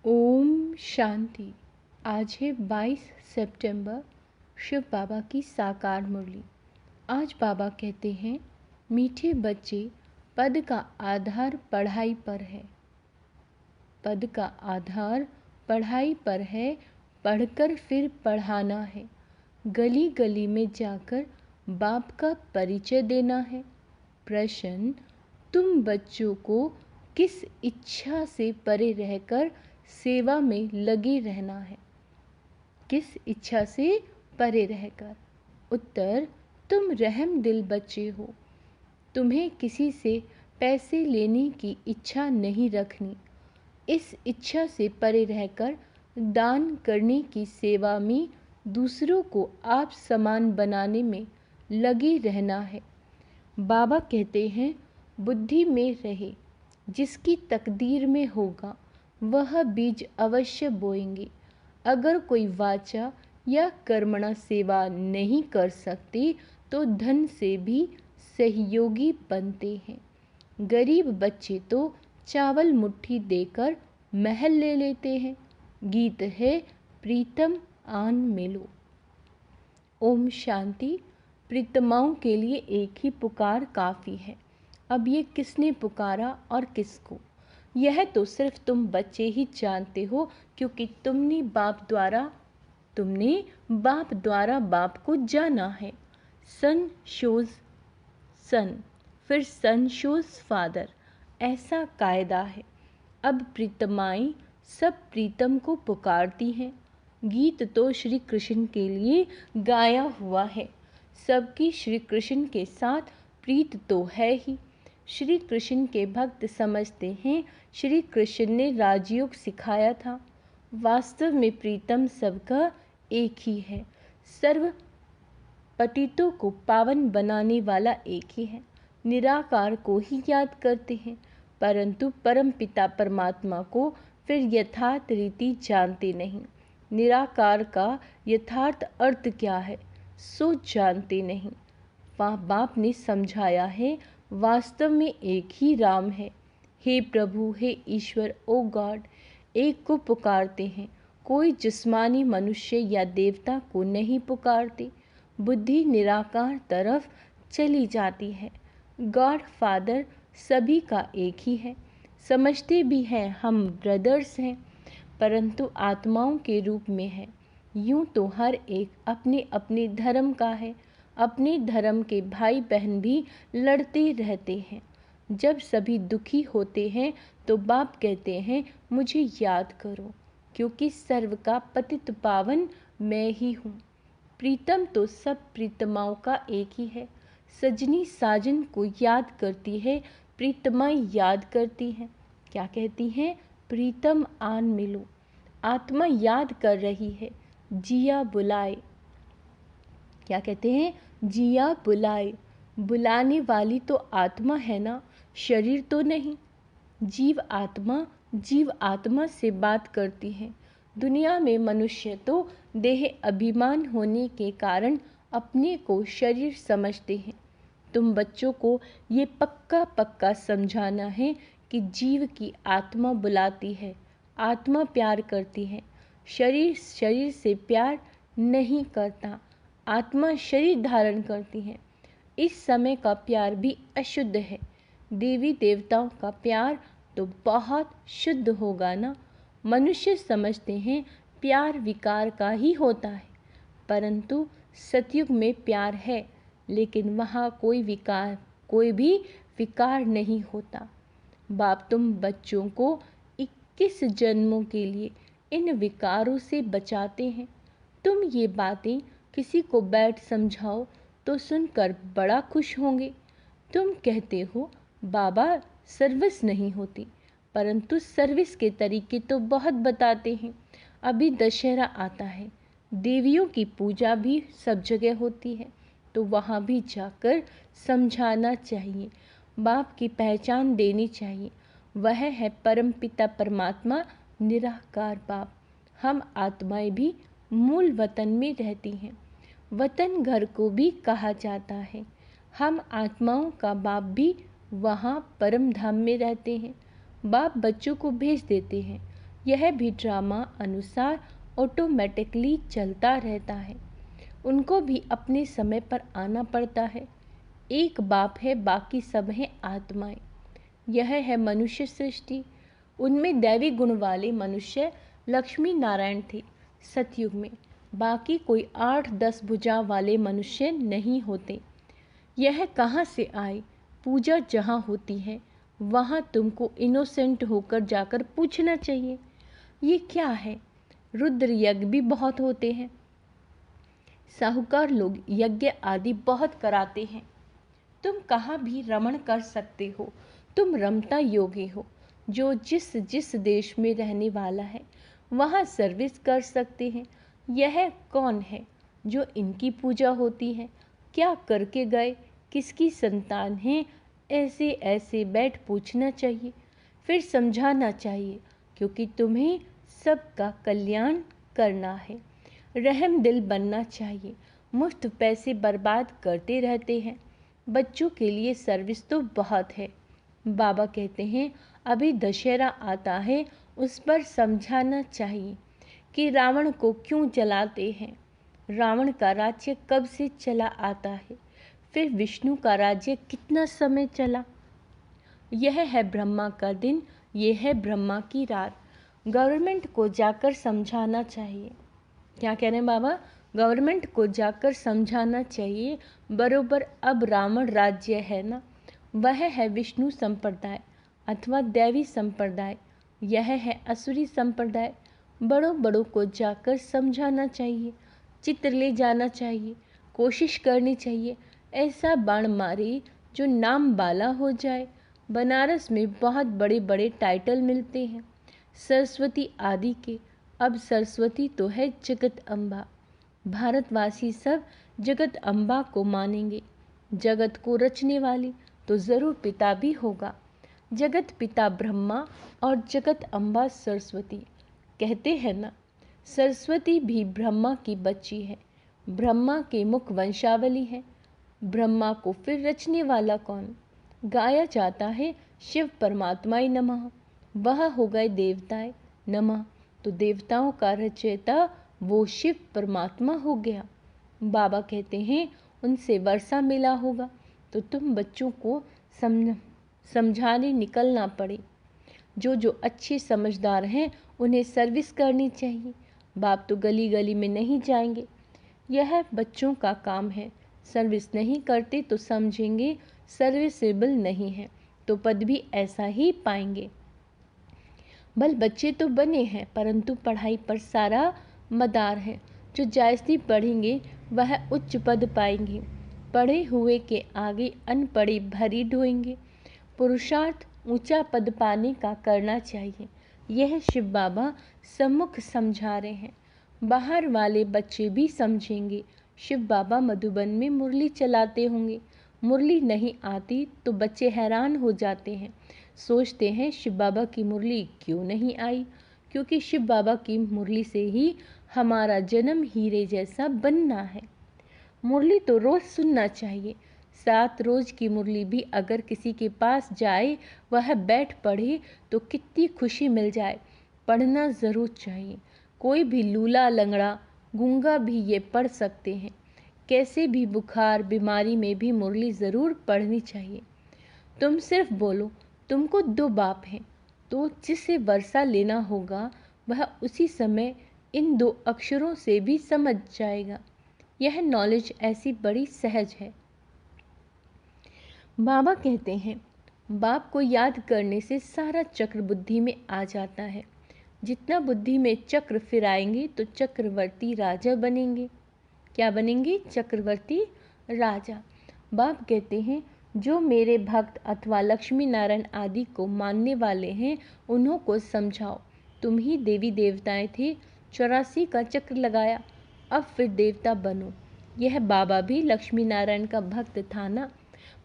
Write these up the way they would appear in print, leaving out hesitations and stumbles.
ओम शांति। आज है 22 सितंबर, शिव बाबा की साकार मुरली। आज बाबा कहते हैं, मीठे बच्चे, पद का आधार पढ़ाई पर है। पद का आधार पढ़ाई पर है, पढ़कर फिर पढ़ाना है। गली गली में जाकर बाप का परिचय देना है। प्रश्न, तुम बच्चों को किस इच्छा से परे रहकर सेवा में लगे रहना है? किस इच्छा से परे रहकर? उत्तर, तुम रहम दिल बच्चे हो। तुम्हें किसी से पैसे लेने की इच्छा नहीं रखनी। इस इच्छा से परे रहकर दान करने की सेवा में दूसरों को आप समान बनाने में लगे रहना है। बाबा कहते हैं, बुद्धि में रहे, जिसकी तकदीर में होगा वह बीज अवश्य बोएंगे। अगर कोई वाचा या कर्मणा सेवा नहीं कर सकते तो धन से भी सहयोगी बनते हैं। गरीब बच्चे तो चावल मुट्ठी देकर महल ले लेते हैं। गीत है, प्रीतम आन मिलो। ओम शांति। प्रीतमाओं के लिए एक ही पुकार काफ़ी है। अब ये किसने पुकारा और किसको, यह तो सिर्फ तुम बच्चे ही जानते हो, क्योंकि तुमने बाप द्वारा बाप को जाना है। सन शोज सन, फिर सन शोज फादर, ऐसा कायदा है। अब प्रीतमाएं सब प्रीतम को पुकारती हैं। गीत तो श्री कृष्ण के लिए गाया हुआ है। सबकी श्री कृष्ण के साथ प्रीत तो है ही। श्री कृष्ण के भक्त समझते हैं श्री कृष्ण ने राजयोग सिखाया था। वास्तव में प्रीतम सबका एक ही है। सर्व पतितों को पावन बनाने वाला एक ही है। निराकार को ही याद करते हैं, परंतु परम पिता परमात्मा को फिर यथार्थ रीति जानते नहीं। निराकार का यथार्थ अर्थ क्या है सो जानते नहीं। बाप ने समझाया है, वास्तव में एक ही राम है। हे प्रभु, हे ईश्वर, ओ गॉड, एक को पुकारते हैं। कोई जिस्मानी मनुष्य या देवता को नहीं पुकारते। बुद्धि निराकार तरफ चली जाती है। गॉड फादर सभी का एक ही है। समझते भी हैं हम ब्रदर्स हैं, परंतु आत्माओं के रूप में है। यूं तो हर एक अपने अपने धर्म का है। अपने धर्म के भाई बहन भी लड़ते रहते हैं। जब सभी दुखी होते हैं तो बाप कहते हैं, मुझे याद करो, क्योंकि सर्व का पतित पावन मैं ही हूँ। प्रीतम तो सब प्रीतमाओं का एक ही है। सजनी साजन को याद करती है, प्रीतमाएं याद करती हैं। क्या कहती हैं? प्रीतम आन मिलो। आत्मा याद कर रही है, जिया बुलाए। क्या कहते हैं? जिया बुलाए। बुलाने वाली तो आत्मा है ना, शरीर तो नहीं। जीव आत्मा से बात करती है। दुनिया में मनुष्य तो देह अभिमान होने के कारण अपने को शरीर समझते हैं। तुम बच्चों को ये पक्का समझाना है कि जीव की आत्मा बुलाती है, आत्मा प्यार करती है। शरीर से प्यार नहीं करता। आत्मा शरीर धारण करती है। इस समय का प्यार भी अशुद्ध है। देवी देवताओं का प्यार तो बहुत शुद्ध होगा ना। मनुष्य समझते हैं प्यार विकार का ही होता है, परंतु सतयुग में प्यार है, लेकिन वहाँ कोई भी विकार नहीं होता। बाप तुम बच्चों को 21 जन्मों के लिए इन विकारों से बचाते हैं। तुम ये बातें किसी को बैठ समझाओ तो सुनकर बड़ा खुश होंगे। तुम कहते हो, बाबा सर्विस नहीं होती, परंतु सर्विस के तरीके तो बहुत बताते हैं। अभी दशहरा आता है, देवियों की पूजा भी सब जगह होती है, तो वहाँ भी जाकर समझाना चाहिए। बाप की पहचान देनी चाहिए। वह है परम पिता परमात्मा, निराकार बाप। हम आत्माएं भी मूल वतन में रहती हैं। वतन घर को भी कहा जाता है। हम आत्माओं का बाप भी वहाँ परम धाम में रहते हैं। बाप बच्चों को भेज देते हैं, यह भी ड्रामा अनुसार ऑटोमेटिकली चलता रहता है। उनको भी अपने समय पर आना पड़ता है। एक बाप है, बाकी सब हैं आत्माएं। यह है मनुष्य सृष्टि। उनमें दैवी गुण वाले मनुष्य लक्ष्मी नारायण थे सतयुग में। बाकी कोई 8-10 भुजा वाले मनुष्य नहीं होते। यह कहाँ से आए? पूजा जहाँ होती है वहाँ तुमको इनोसेंट होकर जाकर पूछना चाहिए, ये क्या है? रुद्र यज्ञ भी बहुत होते हैं। साहूकार लोग यज्ञ आदि बहुत कराते हैं। तुम कहाँ भी रमण कर सकते हो। तुम रमता योगी हो। जो जिस जिस देश में रहने वाला है वहाँ सर्विस कर सकते हैं। यह कौन है जो इनकी पूजा होती है? क्या करके गए? किसकी संतान है? ऐसे ऐसे बैठ पूछना चाहिए, फिर समझाना चाहिए, क्योंकि तुम्हें सबका कल्याण करना है। रहम दिल बनना चाहिए। मुफ्त पैसे बर्बाद करते रहते हैं। बच्चों के लिए सर्विस तो बहुत है। बाबा कहते हैं अभी दशहरा आता है, उस पर समझाना चाहिए कि रावण को क्यों जलाते हैं। रावण का राज्य कब से चला आता है, फिर विष्णु का राज्य कितना समय चला। यह है ब्रह्मा का दिन, यह है ब्रह्मा की रात। गवर्नमेंट को जाकर समझाना चाहिए। क्या कह रहे हैं बाबा? गवर्नमेंट को जाकर समझाना चाहिए। बरोबर अब रावण राज्य है ना, वह है विष्णु संप्रदाय अथवा दैवी संप्रदाय, यह है असुरी संप्रदाय। बड़ों बड़ों को जाकर समझाना चाहिए, चित्र ले जाना चाहिए, कोशिश करनी चाहिए ऐसा बाण मारे जो नाम बाला हो जाए। बनारस में बहुत बड़े बड़े टाइटल मिलते हैं सरस्वती आदि के। अब सरस्वती तो है जगत अम्बा। भारतवासी सब जगत अम्बा को मानेंगे। जगत को रचने वाली तो ज़रूर पिता भी होगा। जगत पिता ब्रह्मा और जगत अम्बा सरस्वती। कहते हैं ना, सरस्वती भी ब्रह्मा की बच्ची है, ब्रह्मा के मुख वंशावली है। ब्रह्मा को फिर रचने वाला कौन? गाया जाता है शिव परमात्माय नमः। वह हो गए देवताएं नमः, तो देवताओं का रचयिता वो शिव परमात्मा हो गया। बाबा कहते हैं उनसे वर्षा मिला होगा, तो तुम बच्चों को समझाने निकलना पड़े। जो जो अच्छे समझदार हैं उन्हें सर्विस करनी चाहिए। बाप तो गली गली में नहीं जाएंगे, यह बच्चों का काम है। सर्विस नहीं करते तो समझेंगे सर्विसेबल नहीं है, तो पद भी ऐसा ही पाएंगे। बल बच्चे तो बने हैं, परंतु पढ़ाई पर सारा मदार है। जो जायज़ी पढ़ेंगे वह उच्च पद पाएंगे। पढ़े हुए के आगे अनपढ़े भरी ढोएंगे। पुरुषार्थ ऊंचा पद पाने का करना चाहिए। यह शिव बाबा सम्मुख समझा रहे हैं। बाहर वाले बच्चे भी समझेंगे। शिव बाबा मधुबन में मुरली चलाते होंगे। मुरली नहीं आती तो बच्चे हैरान हो जाते हैं, सोचते हैं शिव बाबा की मुरली क्यों नहीं आई, क्योंकि शिव बाबा की मुरली से ही हमारा जन्म हीरे जैसा बनना है। मुरली तो रोज़ सुनना चाहिए। 7 रोज़ की मुरली भी अगर किसी के पास जाए, वह बैठ पढ़े तो कितनी खुशी मिल जाए। पढ़ना ज़रूर चाहिए। कोई भी लूला लंगड़ा गूंगा भी ये पढ़ सकते हैं। कैसे भी बुखार बीमारी में भी मुरली ज़रूर पढ़नी चाहिए। तुम सिर्फ बोलो तुमको 2 बाप हैं, तो जिसे वर्षा लेना होगा वह उसी समय इन 2 अक्षरों से भी समझ जाएगा। यह नॉलेज ऐसी बड़ी सहज है। बाबा कहते हैं बाप को याद करने से सारा चक्र बुद्धि में आ जाता है। जितना बुद्धि में चक्र फिराएंगे तो चक्रवर्ती राजा बनेंगे। क्या बनेंगे? चक्रवर्ती राजा। बाप कहते हैं जो मेरे भक्त अथवा लक्ष्मी नारायण आदि को मानने वाले हैं उन्हों को समझाओ। तुम ही देवी देवताएं थे, 84 का चक्र लगाया, अब फिर देवता बनो। यह बाबा भी लक्ष्मी नारायण का भक्त था ना।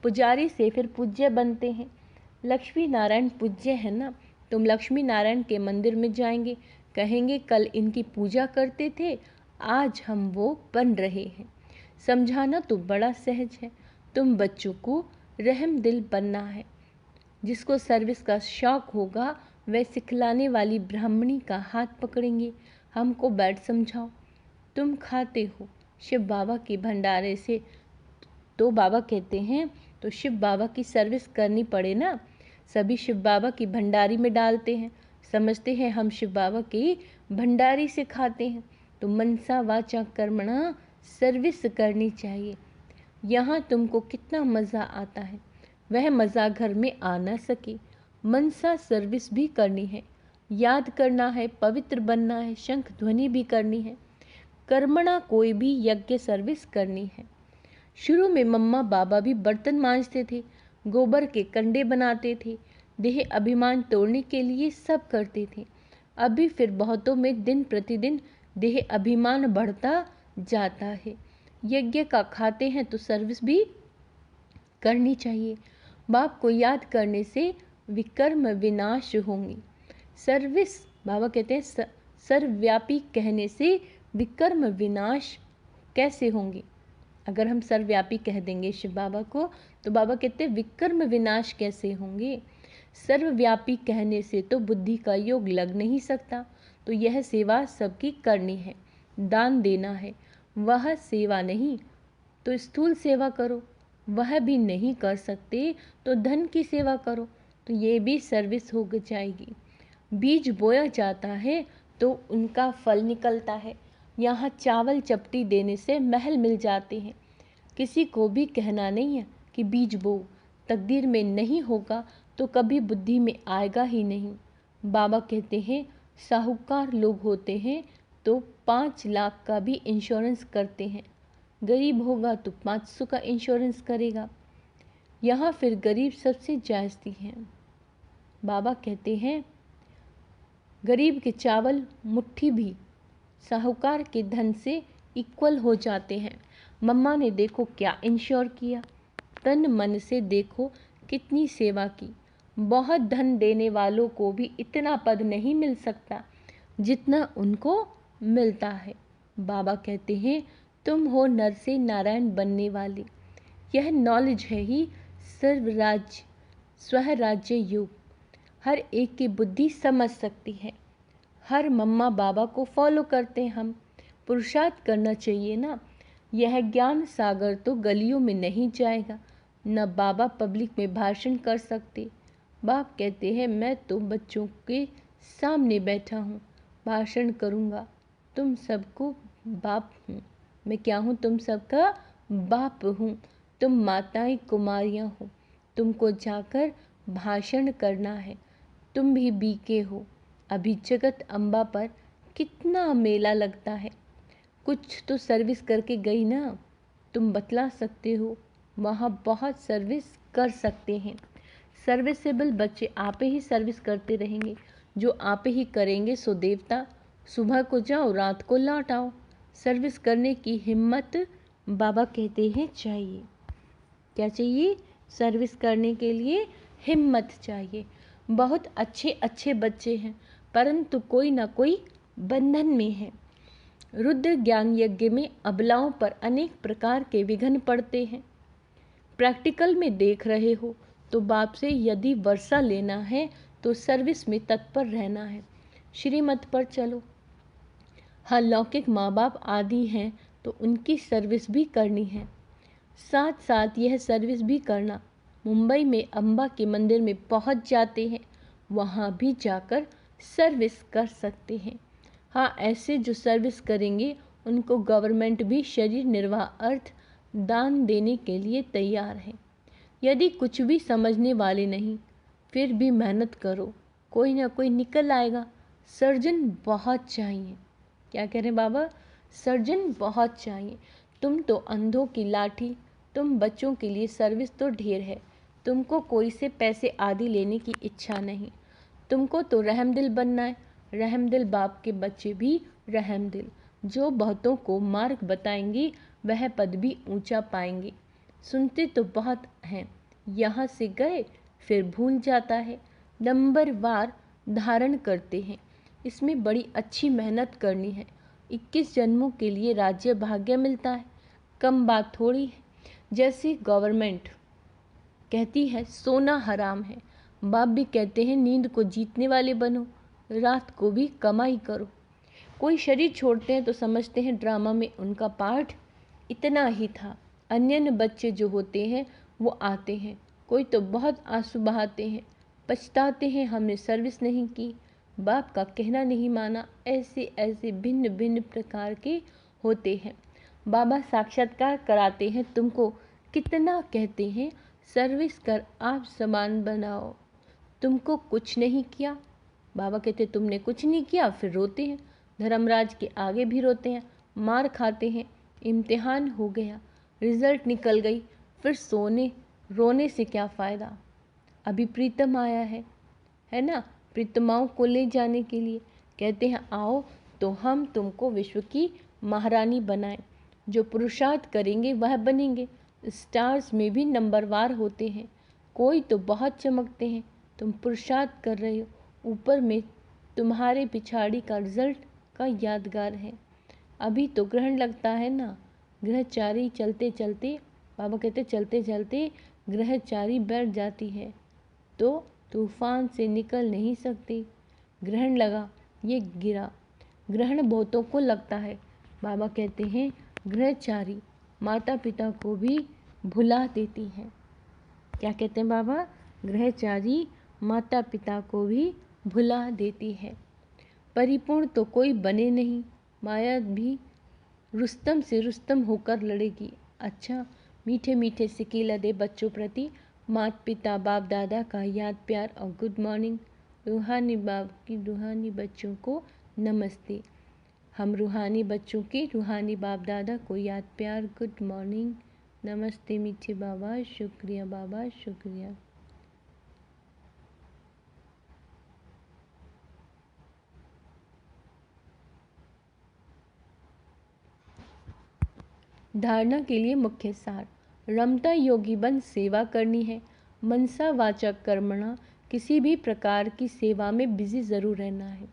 पुजारी से फिर पूज्य बनते हैं। लक्ष्मी नारायण पूज्य है ना। तुम लक्ष्मी नारायण के मंदिर में जाएंगे, कहेंगे कल इनकी पूजा करते थे, आज हम वो बन रहे हैं। समझाना तो बड़ा सहज है। तुम बच्चों को रहम दिल बनना है। जिसको सर्विस का शौक होगा वह सिखलाने वाली ब्राह्मणी का हाथ पकड़ेंगे, हमको बैठ समझाओ, तुम खाते हो शिव बाबा के भंडारे से, तो बाबा कहते हैं तो शिव बाबा की सर्विस करनी पड़े ना। सभी शिव बाबा की भंडारी में डालते हैं, समझते हैं हम शिव बाबा की भंडारी से खाते हैं, तो मनसा वाचा कर्मणा सर्विस करनी चाहिए। यहाँ तुमको कितना मज़ा आता है, वह मज़ा घर में आ ना सके। मनसा सर्विस भी करनी है, याद करना है, पवित्र बनना है, शंख ध्वनि भी करनी है, कर्मणा कोई भी यज्ञ सर्विस करनी है। शुरू में मम्मा बाबा भी बर्तन मांजते थे, गोबर के कंडे बनाते थे, देह अभिमान तोड़ने के लिए सब करते थे। अभी फिर बहुतों में दिन प्रतिदिन देह अभिमान बढ़ता जाता है। यज्ञ का खाते हैं तो सर्विस भी करनी चाहिए। बाप को याद करने से विकर्म विनाश होंगे। सर्विस बाबा कहते हैं सर्वव्यापी कहने से विकर्म विनाश कैसे होंगे। अगर हम सर्वव्यापी कह देंगे शिव बाबा को तो बाबा कहते हैं विकर्म विनाश कैसे होंगे। सर्वव्यापी कहने से तो बुद्धि का योग लग नहीं सकता, तो यह सेवा सबकी करनी है, दान देना है, वह सेवा नहीं तो स्थूल सेवा करो, वह भी नहीं कर सकते तो धन की सेवा करो, तो ये भी सर्विस हो जाएगी। बीज बोया जाता है तो उनका फल निकलता है। यहाँ चावल चपटी देने से महल मिल जाते हैं। किसी को भी कहना नहीं है कि बीज बो, तकदीर में नहीं होगा तो कभी बुद्धि में आएगा ही नहीं। बाबा कहते हैं साहूकार लोग होते हैं तो 5 लाख का भी इंश्योरेंस करते हैं, गरीब होगा तो 500 का इंश्योरेंस करेगा। यहाँ फिर गरीब सबसे जायज़ती हैं। बाबा कहते हैं गरीब के चावल मुट्ठी भी साहूकार के धन से इक्वल हो जाते हैं। मम्मा ने देखो क्या इंश्योर किया, तन मन से देखो कितनी सेवा की। बहुत धन देने वालों को भी इतना पद नहीं मिल सकता जितना उनको मिलता है। बाबा कहते हैं तुम हो नर से नारायण बनने वाले। यह नॉलेज है ही सर्वराज्य स्वराज्य योग। हर एक की बुद्धि समझ सकती है। हर मम्मा बाबा को फॉलो करते हैं हम, पुरुषार्थ करना चाहिए ना। यह ज्ञान सागर तो गलियों में नहीं जाएगा, न बाबा पब्लिक में भाषण कर सकते। बाप कहते हैं मैं तो बच्चों के सामने बैठा हूँ, भाषण करूँगा, तुम सबको बाप हूँ। मैं क्या हूँ, तुम सबका बाप हूँ। तुम माताएं कुमारियाँ हो, तुमको जाकर भाषण करना है। तुम भी बीके हो। अभी जगत अम्बा पर कितना मेला लगता है, कुछ तो सर्विस करके गई ना, तुम बतला सकते हो। वहाँ बहुत सर्विस कर सकते हैं। सर्विसेबल बच्चे आप ही सर्विस करते रहेंगे। जो आप ही करेंगे सो देवता। सुबह को जाओ, रात को लौट आओ। सर्विस करने की हिम्मत बाबा कहते हैं चाहिए। क्या चाहिए? सर्विस करने के लिए हिम्मत चाहिए। बहुत अच्छे अच्छे बच्चे हैं, परंतु कोई ना कोई बंधन में है। रुद्र ज्ञान यज्ञ में अबलाओं पर अनेक प्रकार के विघ्न पड़ते हैं। प्रैक्टिकल में देख रहे हो तो बाप से यदि वर्षा लेना है तो सर्विस में तत्पर रहना है, श्रीमत पर चलो। हाँ, लौकिक माँ बाप आदि हैं तो उनकी सर्विस भी करनी है, साथ साथ यह सर्विस भी करना। मुंबई में अम्बा के मंदिर में पहुंच जाते हैं, वहाँ भी जाकर सर्विस कर सकते हैं। हाँ, ऐसे जो सर्विस करेंगे उनको गवर्नमेंट भी शरीर निर्वाह अर्थ दान देने के लिए तैयार है। यदि कुछ भी समझने वाले नहीं, फिर भी मेहनत करो, कोई ना कोई निकल आएगा। सर्जन बहुत चाहिए। क्या कह रहे हैं बाबा? सर्जन बहुत चाहिए। तुम तो अंधों की लाठी, तुम बच्चों के लिए सर्विस तो ढेर है। तुमको कोई से पैसे आदि लेने की इच्छा नहीं, तुमको तो रहमदिल बनना है। रहमदिल बाप के बच्चे भी रहमदिल, जो बहुतों को मार्ग बताएंगे वह पद भी ऊंचा पाएंगे। सुनते तो बहुत हैं, यहाँ से गए फिर भूल जाता है। नंबर वार धारण करते हैं, इसमें बड़ी अच्छी मेहनत करनी है। 21 जन्मों के लिए राज्य भाग्य मिलता है, कम बात थोड़ी है। जैसे गवर्नमेंट कहती है सोना हराम है, बाप भी कहते हैं नींद को जीतने वाले बनो, रात को भी कमाई करो। कोई शरीर छोड़ते हैं तो समझते हैं ड्रामा में उनका पार्ट इतना ही था। अन्य बच्चे जो होते हैं वो आते हैं, कोई तो बहुत आंसू बहाते हैं, पछताते हैं हमने सर्विस नहीं की, बाप का कहना नहीं माना। ऐसे ऐसे भिन्न भिन्न प्रकार के होते हैं। बाबा साक्षात्कार कराते हैं तुमको, कितना कहते हैं सर्विस कर आप समान बनाओ, तुमको कुछ नहीं किया। बाबा कहते तुमने कुछ नहीं किया, फिर रोते हैं। धर्मराज के आगे भी रोते हैं, मार खाते हैं। इम्तिहान हो गया, रिजल्ट निकल गई, फिर रोने से क्या फ़ायदा। अभी प्रीतम आया है ना, प्रीतमाओं को ले जाने के लिए। कहते हैं आओ तो हम तुमको विश्व की महारानी बनाएं। जो पुरुषार्थ करेंगे वह बनेंगे। स्टार्स में भी नंबरवार होते हैं, कोई तो बहुत चमकते हैं। तुम पुरुषार्थ कर रहे हो, ऊपर में तुम्हारे पिछाड़ी का रिजल्ट का यादगार है। अभी तो ग्रहण लगता है ना, ग्रहचारी चलते चलते, बाबा कहते चलते चलते ग्रहचारी बैठ जाती है तो तूफान से निकल नहीं सकती। ग्रहण लगा, ये गिरा। ग्रहण बहुतों को लगता है। बाबा कहते हैं ग्रहचारी माता पिता को भी भुला देती है। क्या कहते हैं बाबा? ग्रहचारी माता पिता को भी भुला देती है। परिपूर्ण तो कोई बने नहीं, माया भी रुस्तम से रुस्तम होकर लड़ेगी। अच्छा, मीठे मीठे सिक्के लदे बच्चों प्रति माता पिता बाप दादा का याद प्यार और गुड मॉर्निंग। रूहानी बाप की रूहानी बच्चों को नमस्ते। हम रूहानी बच्चों के रूहानी बाप दादा को याद प्यार गुड मॉर्निंग, नमस्ते मीठे बाबा, शुक्रिया बाबा, शुक्रिया। धारणा के लिए मुख्य सार। रमता योगी बन सेवा करनी है। मनसा वाचा कर्मणा, किसी भी प्रकार की सेवा में बिजी ज़रूर रहना है।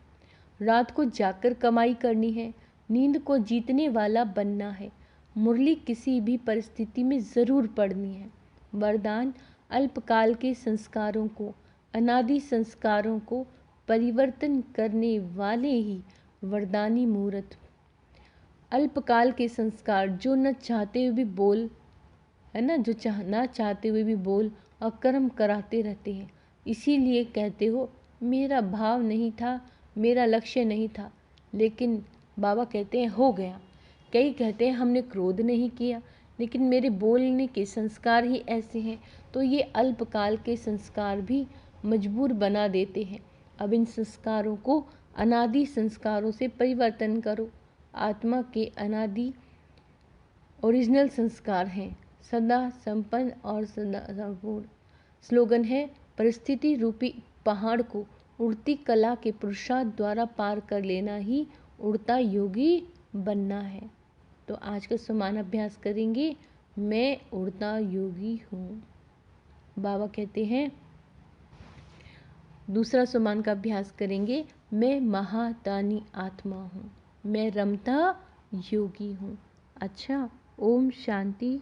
रात को जाकर कमाई करनी है। नींद को जीतने वाला बनना है। मुरली किसी भी परिस्थिति में ज़रूर पढ़नी है। वरदान, अल्पकाल के संस्कारों को, अनादि संस्कारों को परिवर्तन करने वाले ही वरदानी मूर्त। अल्पकाल के संस्कार जो न चाहते हुए भी बोल, है ना, जो ना चाहते हुए भी बोल और कर्म कराते रहते हैं। इसीलिए कहते हो मेरा भाव नहीं था, मेरा लक्ष्य नहीं था, लेकिन बाबा कहते हैं हो गया। कई कहते हैं हमने क्रोध नहीं किया, लेकिन मेरे बोलने के संस्कार ही ऐसे हैं। तो ये अल्पकाल के संस्कार भी मजबूर बना देते हैं। अब इन संस्कारों को अनादि संस्कारों से परिवर्तन करो। आत्मा के अनादि ओरिजिनल संस्कार हैं, सदा संपन्न और सदा संपूर्ण। स्लोगन है परिस्थिति रूपी पहाड़ को उड़ती कला के पुरुषार्थ द्वारा पार कर लेना ही उड़ता योगी बनना है। तो आज का समान अभ्यास करेंगे, मैं उड़ता योगी हूँ। बाबा कहते हैं दूसरा समान का अभ्यास करेंगे, मैं महादानी आत्मा हूँ, मैं रमता योगी हूँ। अच्छा, ओम शांति।